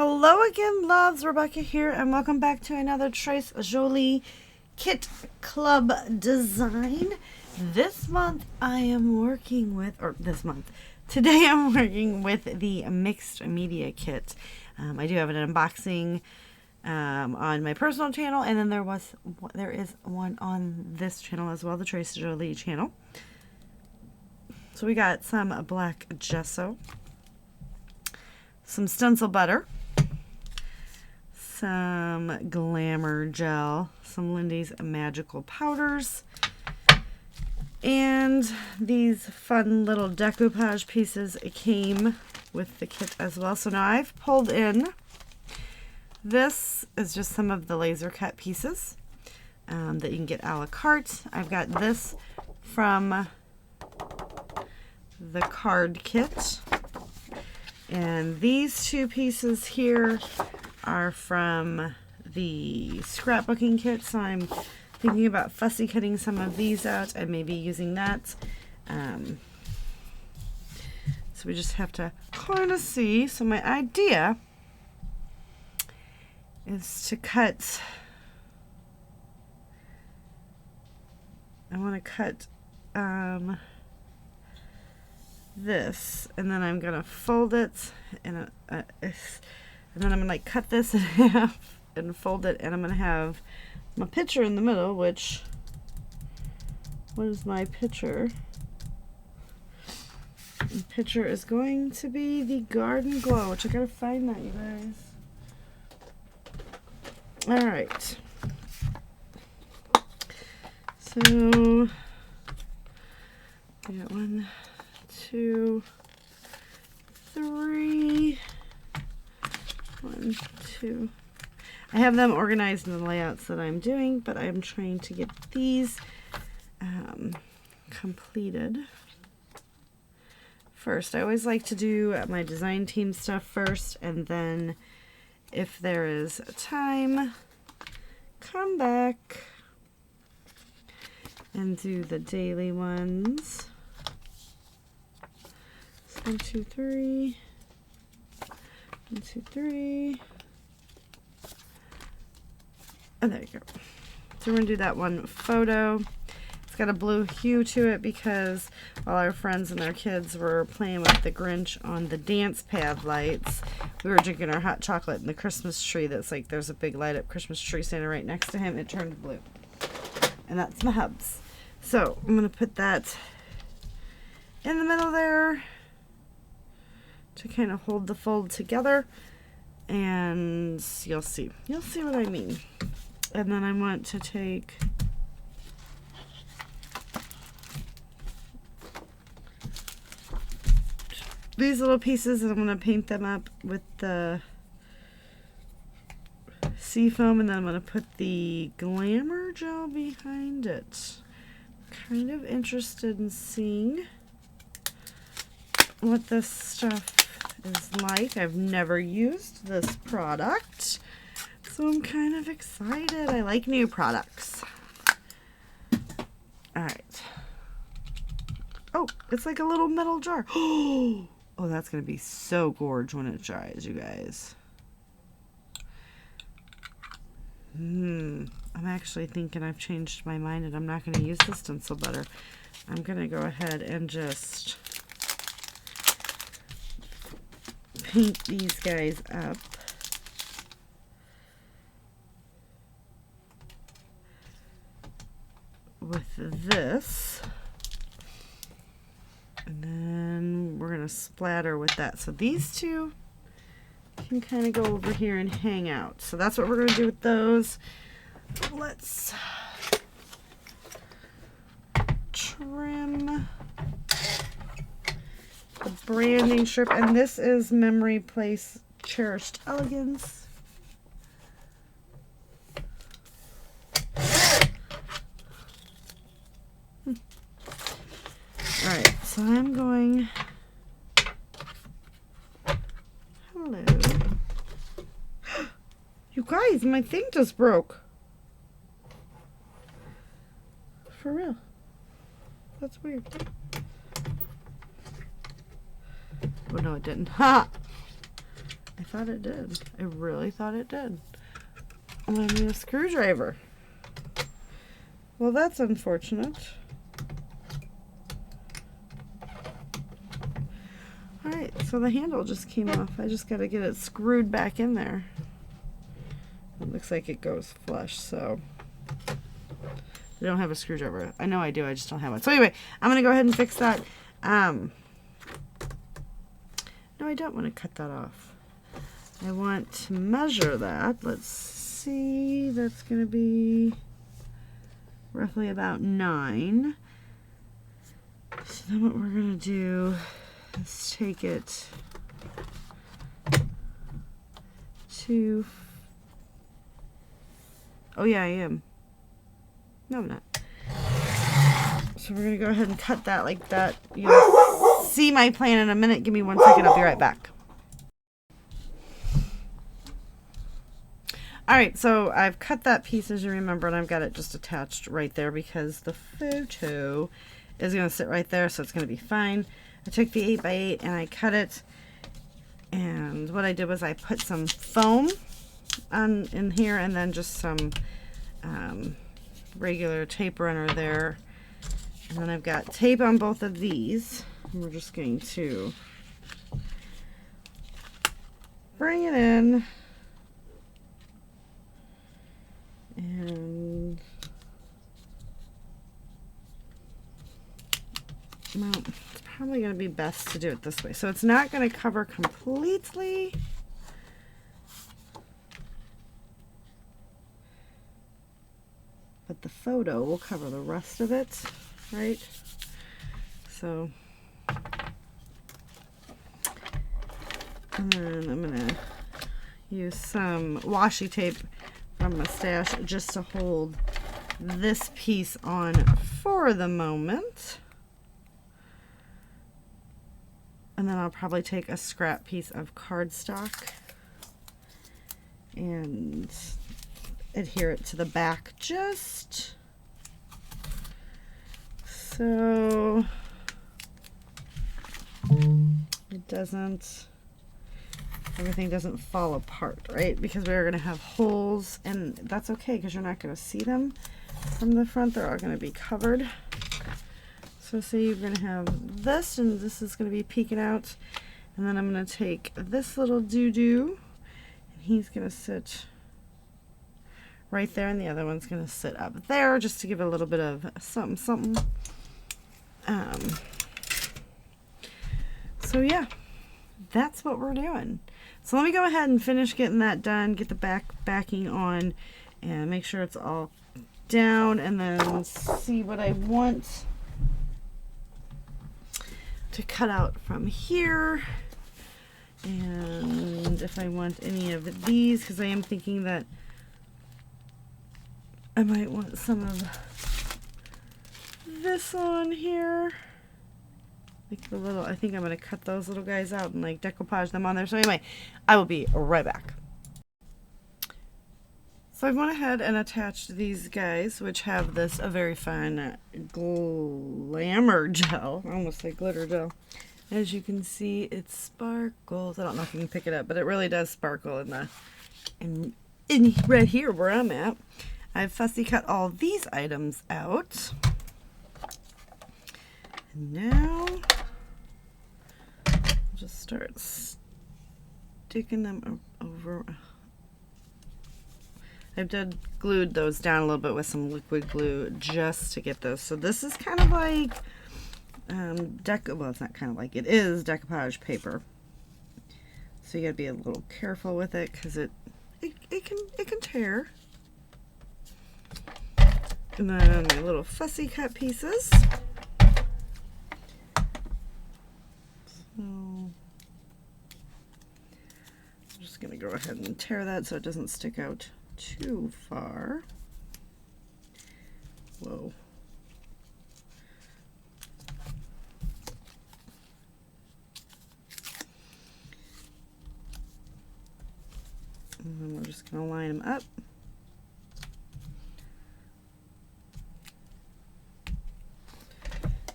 Hello again, loves. Rebecca here, and welcome back to another Trace Jolie Kit Club design. This month I am working with, today I'm working with the mixed media kit. I do have an unboxing on my personal channel, and then there is one on this channel as well, the Trace Jolie channel. So we got some black gesso, some stencil butter, some glamour gel, some Lindy's magical powders, and these fun little decoupage pieces came with the kit as well. So now I've pulled in, this is just some of the laser cut pieces that you can get a la carte. I've got this from the card kit. And these two pieces here are from the scrapbooking kit, so I'm thinking about fussy cutting some of these out and maybe using that. So we just have to kind of see. So my idea is to cut, I want to cut this, and then I'm gonna fold it and then I'm gonna like cut this in half and fold it, and I'm gonna have my picture in the middle, which, what is my picture? The picture is going to be the Garden Glow, which I gotta find that, you guys. Alright, so we got 1, 2, 3, 1, 2. I have them organized in the layouts that I'm doing, but I'm trying to get these completed first. I always like to do my design team stuff first, and then if there is time, come back and do the daily ones. 1, 2, 3. 1, 2, 3. And there you go. So we're going to do that one photo. It's got a blue hue to it because all our friends and their kids were playing with the Grinch on the dance pad lights. We were drinking our hot chocolate in the Christmas tree that's like, there's a big light up Christmas tree standing right next to him. It turned blue. And that's my hubs. So I'm going to put that in the middle there to kind of hold the fold together, and you'll see what I mean. And then I want to take these little pieces and I'm going to paint them up with the seafoam, and then I'm going to put the glamour gel behind it. Kind of interested in seeing what this stuff is like. I've never used this product, so I'm kind of excited. I like new products. Alright. Oh, it's like a little metal jar. Oh, that's going to be so gorgeous when it dries, you guys. I'm actually thinking I've changed my mind and I'm not going to use the stencil butter. I'm going to go ahead and just paint these guys up. With this. And then we're going to splatter with that. So these two can kind of go over here and hang out. So that's what we're going to do with those. Let's trim the branding strip, and this is Memory Place Cherished Elegance. Alright, so I'm going, hello. You guys, my thing just broke. For real. That's weird. Oh no, it didn't. Ha! I thought it did. I really thought it did. I'm gonna need a screwdriver. Well, that's unfortunate. Alright, so the handle just came off. I just gotta get it screwed back in there. It looks like it goes flush, so I don't have a screwdriver. I know I do, I just don't have one. So anyway, I'm gonna go ahead and fix that. No, I don't want to cut that off. I want to measure that. Let's see, that's gonna be roughly about 9. So then what we're gonna do is take it to, oh yeah, I am. No, I'm not. So we're gonna go ahead and cut that like that. You'll see my plan in a minute. Give me 1 second, I'll be right back. Alright, so I've cut that piece, as you remember, and I've got it just attached right there because the photo is going to sit right there, so it's going to be fine. I took the 8x8 and I cut it, and what I did was I put some foam in here and then just some regular tape runner there. And then I've got tape on both of these, and we're just going to bring it in. And well, it's probably going to be best to do it this way. So it's not going to cover completely. But the photo will cover the rest of it, right? So, and then I'm going to use some washi tape from my stash just to hold this piece on for the moment. And then I'll probably take a scrap piece of cardstock and adhere it to the back just so it doesn't, everything doesn't fall apart, right? Because we're going to have holes, and that's okay because you're not going to see them from the front. They're all going to be covered. So say you're going to have this, and this is going to be peeking out, and then I'm going to take this little doo-doo, and he's going to sit right there, and the other one's going to sit up there just to give it a little bit of something. So yeah, that's what we're doing. So let me go ahead and finish getting that done, get the backing on, and make sure it's all down, and then see what I want to cut out from here, and if I want any of these, because I am thinking that I might want some of this on here. Like the little, I think I'm going to cut those little guys out and like decoupage them on there. So anyway, I will be right back. So I went ahead and attached these guys, which have this a very fun glamour gel. I almost say glitter gel. As you can see, it sparkles. I don't know if you can pick it up, but it really does sparkle in right here where I'm at. I've fussy cut all these items out. And now I'll just start sticking them over. I've glued those down a little bit with some liquid glue just to get those. So this is kind of like well, it's not kind of like, it is decoupage paper. So you gotta be a little careful with it because it can tear. And then my little fussy cut pieces. So I'm just going to go ahead and tear that so it doesn't stick out too far. Whoa. And then we're just going to line them up.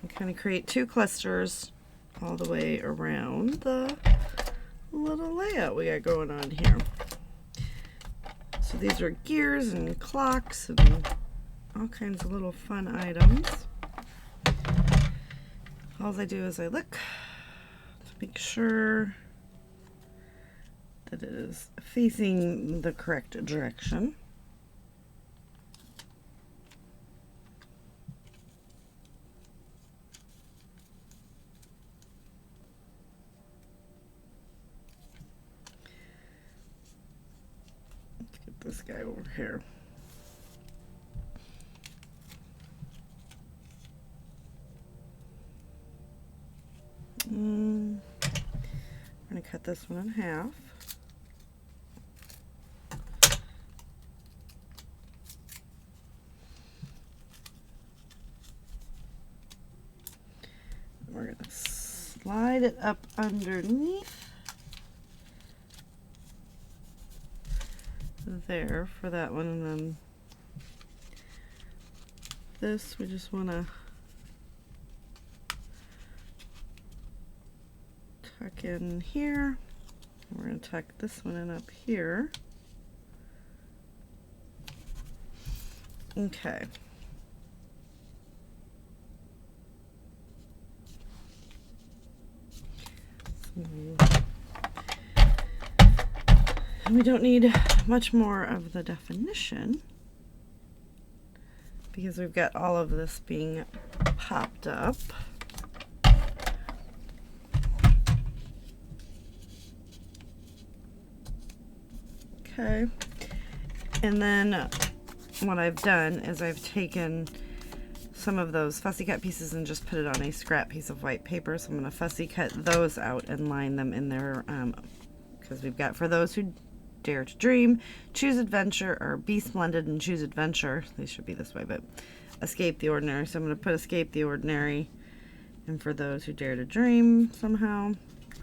And kind of create 2 clusters all the way around the little layout we got going on here. So these are gears and clocks and all kinds of little fun items. All I do is I look to make sure that it is facing the correct direction. Let's get this guy over here. I'm going to cut this one in half. We're going to slide it up underneath there for that one, and then this we just want to tuck in here. We're going to tuck this one in up here. Okay. And we don't need much more of the definition because we've got all of this being popped up. Okay, and then what I've done is I've taken some of those fussy cut pieces and just put it on a scrap piece of white paper. So I'm going to fussy cut those out and line them in there because we've got, for those who dare to dream, choose adventure, or be splendid and choose adventure. They should be this way, but escape the ordinary. So I'm going to put escape the ordinary, and for those who dare to dream somehow,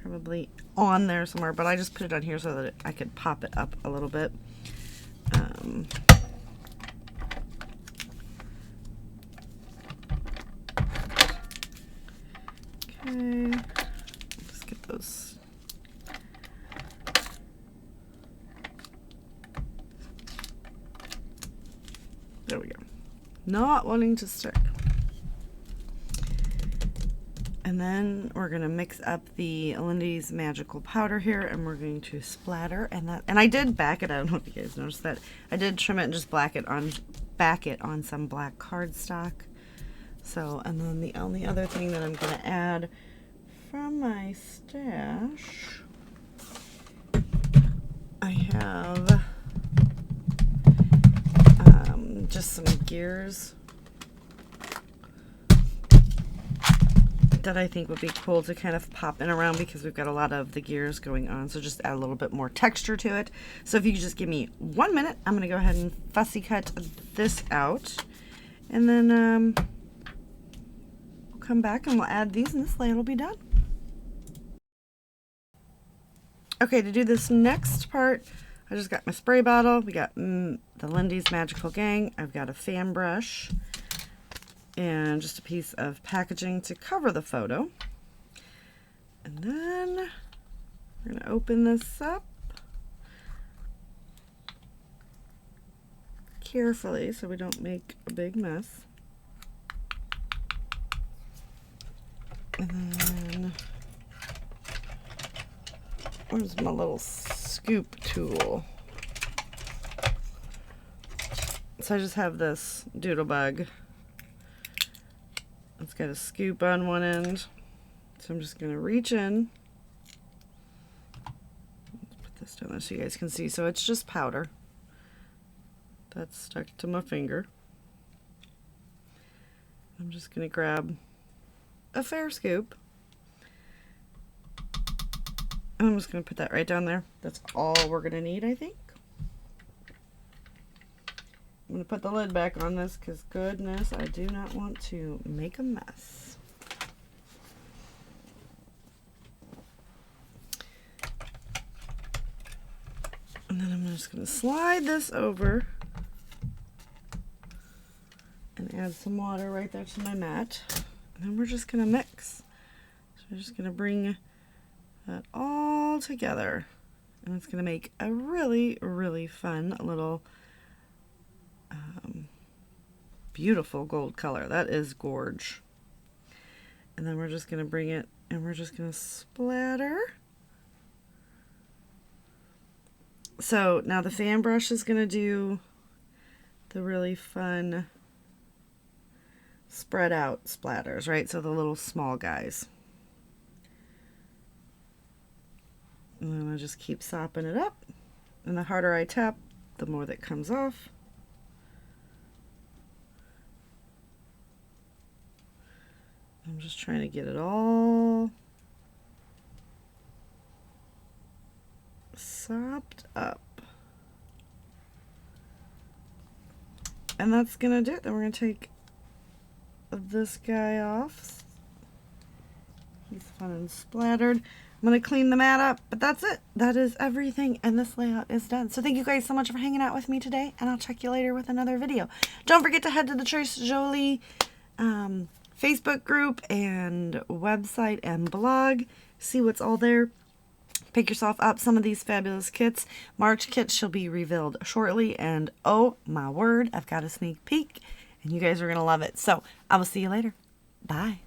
probably on there somewhere, but I just put it on here so that I could pop it up a little bit. Okay, let's get those. There we go. Not wanting to stick. And then we're going to mix up the Lindy's magical powder here, and we're going to splatter, and I did back it. I don't know if you guys noticed that. I did trim it and just back it on some black cardstock. So, and then the only other thing that I'm going to add from my stash, I have just some gears that I think would be cool to kind of pop in around because we've got a lot of the gears going on. So just add a little bit more texture to it. So if you could just give me 1 minute, I'm going to go ahead and fussy cut this out. And then we'll come back and we'll add these, and this layer will be done. Okay, to do this next part, I just got my spray bottle. We got the Lindy's Magical Gang. I've got a fan brush and just a piece of packaging to cover the photo. And then we're going to open this up carefully so we don't make a big mess. And then where's my little scoop tool? So I just have this doodle bug. It's got a scoop on one end. So I'm just going to reach in. Let's put this down there so you guys can see. So it's just powder that's stuck to my finger. I'm just going to grab a fair scoop. And I'm just going to put that right down there. That's all we're going to need, I think. I'm going to put the lid back on this because, goodness, I do not want to make a mess. And then I'm just going to slide this over and add some water right there to my mat. And then we're just going to mix. So we're just going to bring that all together. And it's going to make a really, really fun little beautiful gold color. That is gorge. And then we're just going to bring it and we're just going to splatter. So now the fan brush is going to do the really fun spread out splatters, right? So the little small guys. And then I just keep sopping it up. And the harder I tap, the more that comes off. I'm just trying to get it all sopped up. And that's gonna do it. Then we're gonna take this guy off. He's fun and splattered. I'm gonna clean the mat up, but that's it. That is everything, and this layout is done. So thank you guys so much for hanging out with me today, and I'll check you later with another video. Don't forget to head to the Trace Jolie Facebook group and website and blog. See what's all there. Pick yourself up some of these fabulous kits. March kits shall be revealed shortly, and oh my word, I've got a sneak peek, and you guys are gonna love it. So I will see you later. Bye.